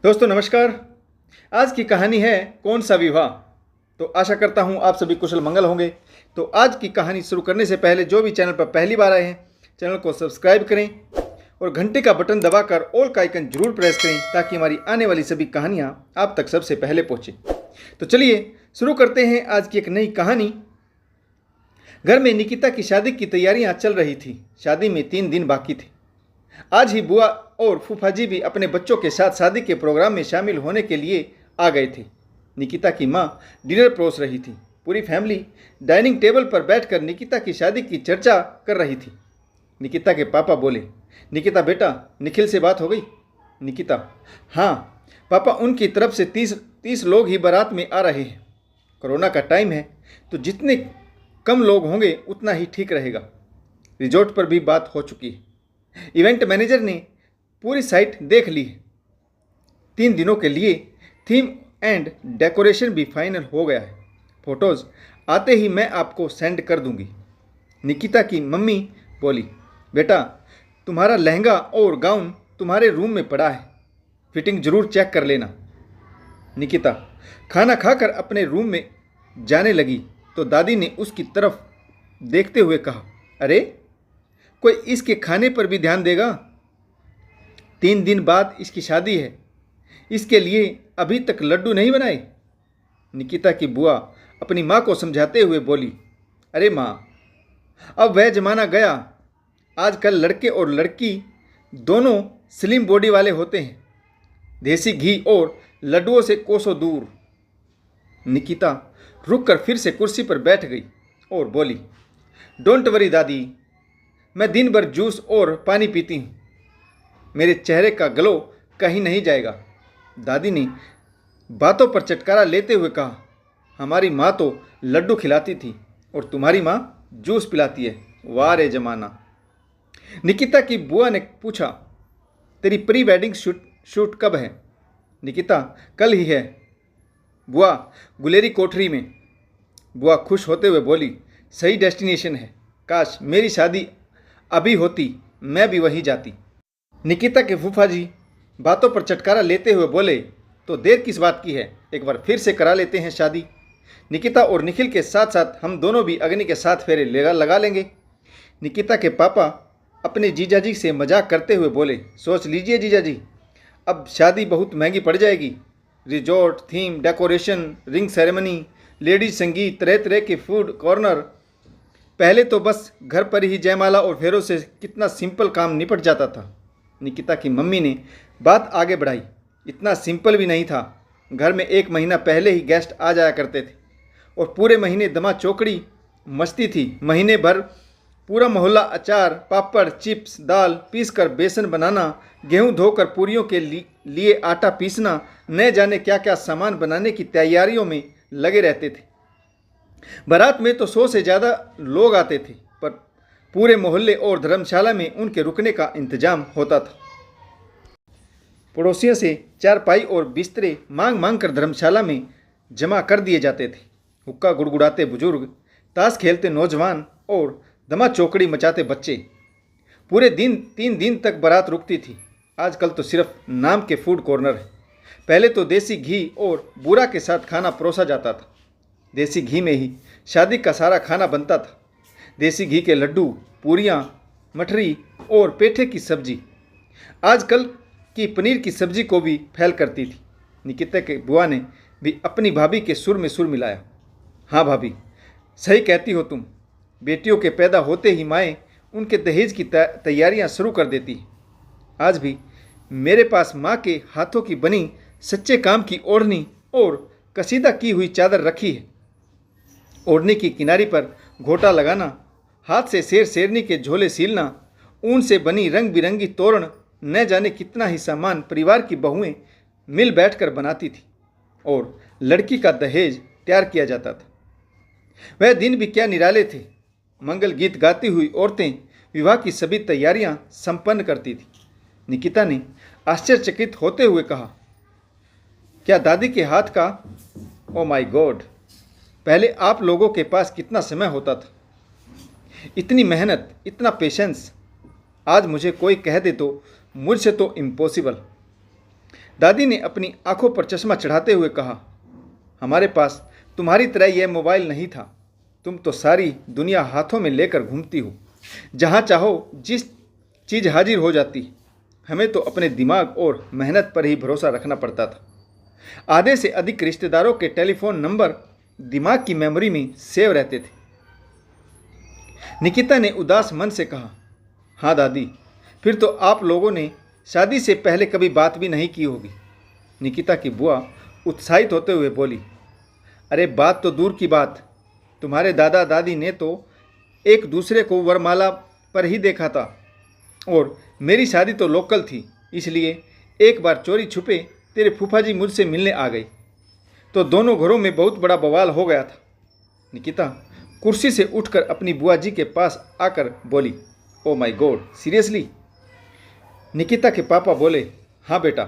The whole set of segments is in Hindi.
दोस्तों नमस्कार। आज की कहानी है कौन सा विवाह। तो आशा करता हूँ आप सभी कुशल मंगल होंगे। तो आज की कहानी शुरू करने से पहले जो भी चैनल पर पहली बार आए हैं चैनल को सब्सक्राइब करें और घंटे का बटन दबाकर ऑल का आइकन जरूर प्रेस करें ताकि हमारी आने वाली सभी कहानियाँ आप तक सबसे पहले पहुँचे। तो चलिए शुरू करते हैं आज की एक नई कहानी। घर में निकिता की शादी की तैयारियाँ चल रही थी। शादी में 3 दिन बाकी थे। आज ही बुआ और फूफा जी भी अपने बच्चों के साथ शादी के प्रोग्राम में शामिल होने के लिए आ गए थे। निकिता की माँ डिनर परोस रही थी। पूरी फैमिली डाइनिंग टेबल पर बैठकर निकिता की शादी की चर्चा कर रही थी। निकिता के पापा बोले, निकिता बेटा, निखिल से बात हो गई? निकिता, हाँ पापा, उनकी तरफ से 30 लोग ही बारात में आ रहे हैं। कोरोना का टाइम है तो जितने कम लोग होंगे उतना ही ठीक रहेगा। रिजॉर्ट पर भी बात हो चुकी है। इवेंट मैनेजर ने पूरी साइट देख ली है। 3 दिनों के लिए थीम एंड डेकोरेशन भी फाइनल हो गया है। फोटोज़ आते ही मैं आपको सेंड कर दूंगी। निकिता की मम्मी बोली, बेटा तुम्हारा लहंगा और गाउन तुम्हारे रूम में पड़ा है, फिटिंग ज़रूर चेक कर लेना। निकिता खाना खाकर अपने रूम में जाने लगी तो दादी ने उसकी तरफ देखते हुए कहा, अरे कोई इसके खाने पर भी ध्यान देगा? 3 दिन बाद इसकी शादी है, इसके लिए अभी तक लड्डू नहीं बनाए? निकिता की बुआ अपनी माँ को समझाते हुए बोली, अरे माँ, अब वह जमाना गया। आजकल लड़के और लड़की दोनों स्लिम बॉडी वाले होते हैं, देसी घी और लड्डुओं से कोसों दूर। निकिता रुककर फिर से कुर्सी पर बैठ गई और बोली, डोंट वरी दादी, मैं दिन भर जूस और पानी पीती हूँ, मेरे चेहरे का ग्लो कहीं नहीं जाएगा। दादी ने बातों पर चटकारा लेते हुए कहा, हमारी माँ तो लड्डू खिलाती थी और तुम्हारी माँ जूस पिलाती है। वाह रे जमाना। निकिता की बुआ ने पूछा, तेरी प्री वेडिंग शूट कब है? निकिता, कल ही है बुआ, गुलेरी कोठरी में। बुआ खुश होते हुए बोली, सही डेस्टिनेशन है, काश मेरी शादी अभी होती, मैं भी वहीं जाती। निकिता के फूफा जी बातों पर चटकारा लेते हुए बोले, तो देर किस बात की है, एक बार फिर से करा लेते हैं शादी। निकिता और निखिल के साथ साथ हम दोनों भी अग्नि के साथ फेरे लगा लेंगे। निकिता के पापा अपने जीजाजी से मजाक करते हुए बोले, सोच लीजिए जीजाजी, अब शादी बहुत महंगी पड़ जाएगी। Resort, theme, decoration, ring ceremony, ladies संगीत, तरह तरह के फूड कॉर्नर। पहले तो बस घर पर ही जयमाला और फेरों से कितना सिंपल काम निपट जाता था। निकिता की मम्मी ने बात आगे बढ़ाई, इतना सिंपल भी नहीं था। घर में 1 महीना पहले ही गेस्ट आ जाया करते थे और पूरे महीने दमा चौकड़ी मस्ती थी। महीने भर पूरा मोहल्ला अचार, पापड़, चिप्स, दाल पीसकर बेसन बनाना, गेहूं धोकर पूरियों के लिए आटा पीसना, न जाने क्या क्या सामान बनाने की तैयारियों में लगे रहते थे। बारात में तो 100 से ज़्यादा लोग आते थे, पर पूरे मोहल्ले और धर्मशाला में उनके रुकने का इंतजाम होता था। पड़ोसियों से चारपाई और बिस्तरे मांग मांग कर धर्मशाला में जमा कर दिए जाते थे। हुक्का गुड़गुड़ाते बुजुर्ग, ताश खेलते नौजवान और दमा चौकड़ी मचाते बच्चे। पूरे 3 दिन तक बारात रुकती थी। आजकल तो सिर्फ नाम के फूड कॉर्नर है। पहले तो देसी घी और बूरा के साथ खाना परोसा जाता था। देसी घी में ही शादी का सारा खाना बनता था। देसी घी के लड्डू, पूरियाँ, मठरी और पेठे की सब्जी। आजकल की पनीर की सब्जी को भी फैल करती थी। निकिता के बुआ ने भी अपनी भाभी के सुर में सुर मिलाया, हाँ भाभी, सही कहती हो तुम। बेटियों के पैदा होते ही माएँ उनके दहेज की तैयारियां शुरू कर देती हैं। आज भी मेरे पास माँ के हाथों की बनी सच्चे काम की ओढ़नी और कसीदा की हुई चादर रखी है। ओढ़नी की किनारी पर घोटा लगाना, हाथ से शेर शेरनी के झोले सीलना, ऊन से बनी रंग बिरंगी तोरण, न जाने कितना ही सामान परिवार की बहुएं मिल बैठकर बनाती थी और लड़की का दहेज तैयार किया जाता था। वह दिन भी क्या निराले थे। मंगल गीत गाती हुई औरतें विवाह की सभी तैयारियां संपन्न करती थी। निकिता ने आश्चर्यचकित होते हुए कहा, क्या दादी के हाथ का? ओ माय गॉड, पहले आप लोगों के पास कितना समय होता था, इतनी मेहनत, इतना पेशेंस। आज मुझे कोई कह दे तो मुझसे तो इम्पॉसिबल। दादी ने अपनी आंखों पर चश्मा चढ़ाते हुए कहा, हमारे पास तुम्हारी तरह यह मोबाइल नहीं था। तुम तो सारी दुनिया हाथों में लेकर घूमती हो, जहाँ चाहो जिस चीज़ हाजिर हो जाती। हमें तो अपने दिमाग और मेहनत पर ही भरोसा रखना पड़ता था। आधे से अधिक रिश्तेदारों के टेलीफोन नंबर दिमाग की मेमोरी में सेव रहते थे। निकिता ने उदास मन से कहा, हाँ दादी, फिर तो आप लोगों ने शादी से पहले कभी बात भी नहीं की होगी। निकिता की बुआ उत्साहित होते हुए बोली, अरे बात तो दूर की बात, तुम्हारे दादा दादी ने तो एक दूसरे को वरमाला पर ही देखा था, और मेरी शादी तो लोकल थी, इसलिए एक बार चोरी छुपे तेरे फूफा जी मुझसे मिलने आ गए, तो दोनों घरों में बहुत बड़ा बवाल हो गया था। निकिता कुर्सी से उठकर अपनी बुआ जी के पास आकर बोली, oh my God, seriously? Nikita के पापा बोले, हाँ बेटा,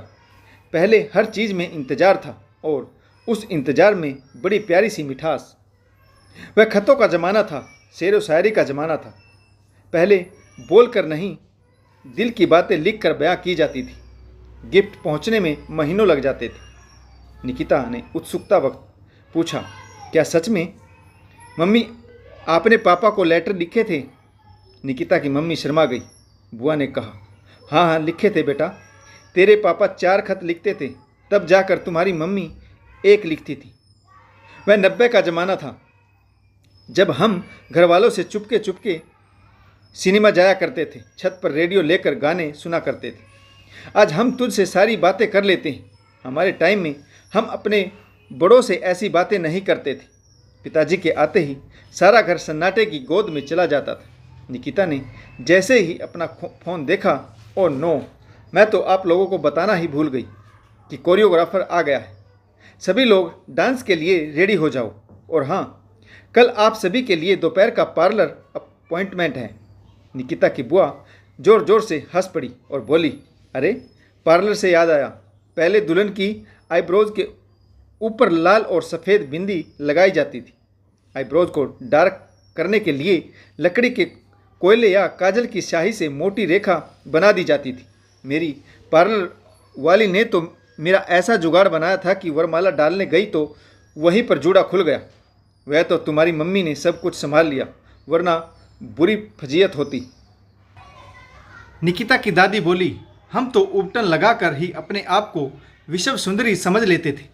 पहले हर चीज़ में इंतज़ार था, और उस इंतज़ार में बड़ी प्यारी सी मिठास। वह खतों का ज़माना था, शेर व शायरी का ज़माना था। पहले बोल कर नहीं, दिल की बातें लिख कर बयां की जाती थी। गिफ्ट पहुंचने में महीनों लग जाते थे। निकिता ने उत्सुकता वक्त पूछा, क्या सच में? मम्मी, आपने पापा को लेटर लिखे थे? निकिता की मम्मी शर्मा गई। बुआ ने कहा, हाँ हाँ लिखे थे बेटा। तेरे पापा 4 खत लिखते थे, तब जाकर तुम्हारी मम्मी 1 लिखती थी। वह 90 का ज़माना था, जब हम घर वालों से चुपके चुपके सिनेमा जाया करते थे, छत पर रेडियो लेकर गाने सुना करते थे। आज हम तुझसे सारी बातें कर लेते हैं। हमारे टाइम में हम अपने बड़ों से ऐसी बातें नहीं करते थे। पिताजी के आते ही सारा घर सन्नाटे की गोद में चला जाता था। निकिता ने जैसे ही अपना फ़ोन देखा, ओ नो, मैं तो आप लोगों को बताना ही भूल गई कि कोरियोग्राफर आ गया है। सभी लोग डांस के लिए रेडी हो जाओ, और हाँ, कल आप सभी के लिए दोपहर का पार्लर अपॉइंटमेंट है। निकिता की बुआ जोर जोर से हंस पड़ी और बोली, अरे पार्लर से याद आया, पहले दुल्हन की आईब्रोज के ऊपर लाल और सफ़ेद बिंदी लगाई जाती थी। आईब्रोज को डार्क करने के लिए लकड़ी के कोयले या काजल की स्याही से मोटी रेखा बना दी जाती थी। मेरी पार्लर वाली ने तो मेरा ऐसा जुगाड़ बनाया था कि वरमाला डालने गई तो वहीं पर जूड़ा खुल गया। वह तो तुम्हारी मम्मी ने सब कुछ संभाल लिया, वरना बुरी फजीयत होती। निकिता की दादी बोली, हम तो उपटन लगाकर ही अपने आप को विश्व सुंदरी समझ लेते थे।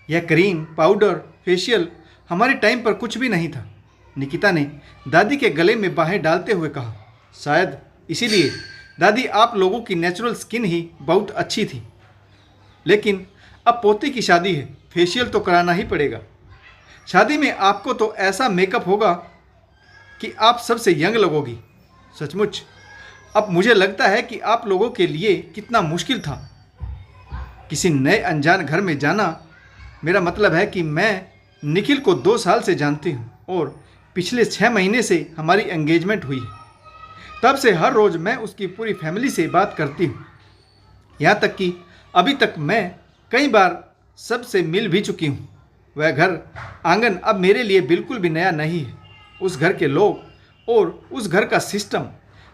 यह क्रीम, पाउडर, फेशियल हमारे टाइम पर कुछ भी नहीं था। निकिता ने दादी के गले में बाहें डालते हुए कहा, शायद इसीलिए दादी आप लोगों की नेचुरल स्किन ही बहुत अच्छी थी। लेकिन अब पोती की शादी है, फेशियल तो कराना ही पड़ेगा। शादी में आपको तो ऐसा मेकअप होगा कि आप सबसे यंग लगोगी। सचमुच अब मुझे लगता है कि आप लोगों के लिए कितना मुश्किल था किसी नए अनजान घर में जाना। मेरा मतलब है कि मैं निखिल को 2 साल से जानती हूँ, और पिछले 6 महीने से हमारी एंगेजमेंट हुई है। तब से हर रोज़ मैं उसकी पूरी फैमिली से बात करती हूँ। यहाँ तक कि अभी तक मैं कई बार सबसे मिल भी चुकी हूँ। वह घर आंगन अब मेरे लिए बिल्कुल भी नया नहीं है। उस घर के लोग और उस घर का सिस्टम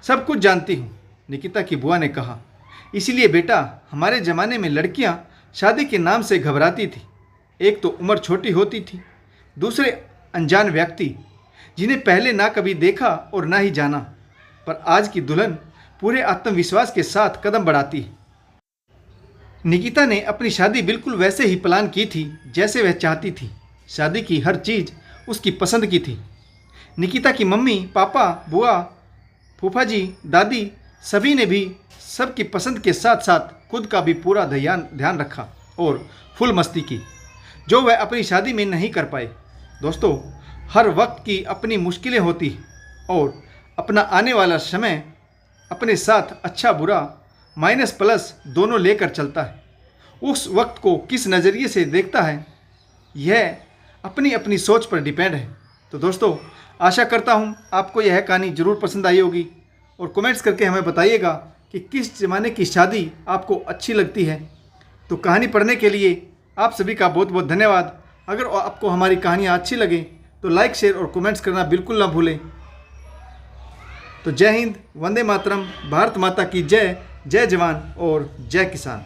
सब कुछ जानती हूँ। निकिता की बुआ ने कहा, इसीलिए बेटा, हमारे ज़माने में लड़कियाँ शादी के नाम से घबराती थी। एक तो उम्र छोटी होती थी, दूसरे अनजान व्यक्ति जिन्हें पहले ना कभी देखा और ना ही जाना। पर आज की दुल्हन पूरे आत्मविश्वास के साथ कदम बढ़ाती है। निकिता ने अपनी शादी बिल्कुल वैसे ही प्लान की थी जैसे वह चाहती थी। शादी की हर चीज़ उसकी पसंद की थी। निकिता की मम्मी, पापा, बुआ, फूफा जी, दादी सभी ने भी सबकी पसंद के साथ साथ खुद का भी पूरा ध्यान रखा और फुल मस्ती की, जो वह अपनी शादी में नहीं कर पाए। दोस्तों, हर वक्त की अपनी मुश्किलें होती और अपना आने वाला समय अपने साथ अच्छा बुरा, माइनस प्लस दोनों लेकर चलता है। उस वक्त को किस नज़रिए से देखता है, यह अपनी अपनी सोच पर डिपेंड है। तो दोस्तों, आशा करता हूँ आपको यह कहानी ज़रूर पसंद आई होगी, और कमेंट्स करके हमें बताइएगा कि किस ज़माने की शादी आपको अच्छी लगती है। तो कहानी पढ़ने के लिए आप सभी का बहुत बहुत धन्यवाद। अगर आपको हमारी कहानियाँ अच्छी लगे तो लाइक, शेयर और कमेंट्स करना बिल्कुल ना भूलें। तो जय हिंद, वंदे मातरम, भारत माता की जय, जय जवान और जय किसान।